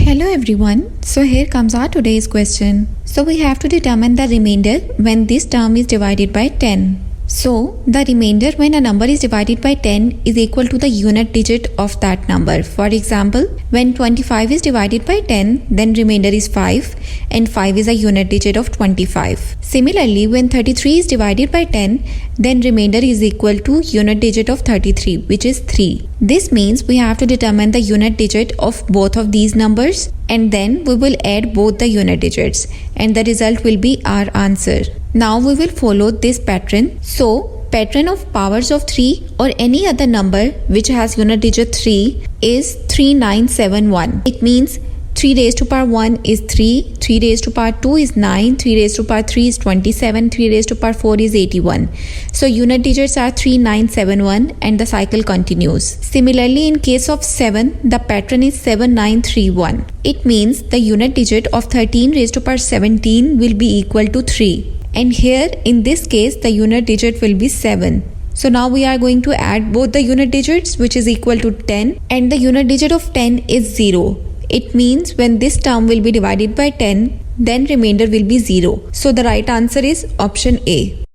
Hello everyone, so here comes our today's question. So we have to determine the remainder when this term is divided by 10. So the remainder when a number is divided by 10 is equal to the unit digit of that number. For example, when 25 is divided by 10, then remainder is 5 and 5 is a unit digit of 25. Similarly, when 33 is divided by 10, then remainder is equal to unit digit of 33, which is 3. This means we have to determine the unit digit of both of these numbers and then we will add both the unit digits and the result will be our answer. Now we will follow this pattern. So pattern of powers of 3 or any other number which has unit digit 3 is 3971. It means 3 raised to power 1 is 3, 3 raised to power 2 is 9, 3 raised to power 3 is 27, 3 raised to power 4 is 81. So unit digits are 3971 and the cycle continues. Similarly, in case of 7, the pattern is 7931. It means the unit digit of 13 raised to power 17 will be equal to 3. And here in this case the unit digit will be 7. So now we are going to add both the unit digits, which is equal to 10, and the unit digit of 10 is 0. It means when this term will be divided by 10, then remainder will be 0. So the right answer is option A.